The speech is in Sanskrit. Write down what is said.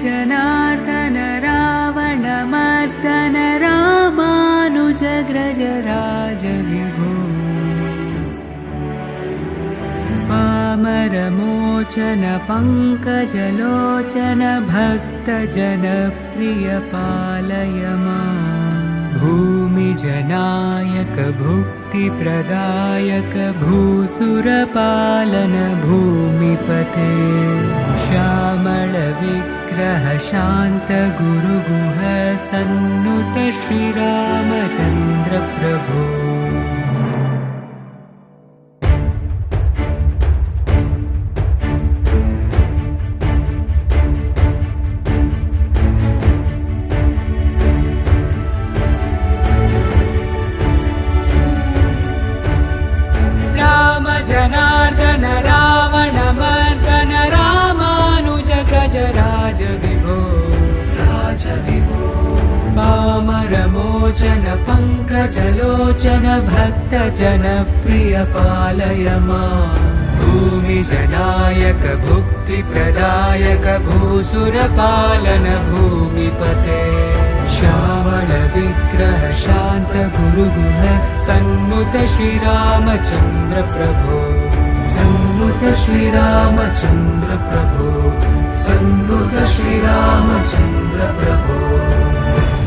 जनार्दन रावणमर्दन रामानुजग्रज राजविभो पामरमोचन पङ्कजलोचन भक्तजनप्रिय पालय माम् भूमिजनायक भुक्तिप्रदायक भूसुरपालन भूमिपते श्यामल विग्रह शान्त गुरुगुह सन्नुत श्रीरामचन्द्र प्रभो जनार्दन रावणमर्दन रामानुजग्रज राजविभो पामरमोचन पङ्कजलोचन भक्तजनप्रिय पालय माम् भूमिजनायक भुक्तिप्रदायक भूसुरपालन भूमिपते श्यामल विग्रह शान्त गुरुगुह सन्नुत श्रीरामचन्द्र प्रभो सन्नुत श्रीरामचन्द्र प्रभो सन्नुत श्रीरामचन्द्र प्रभो।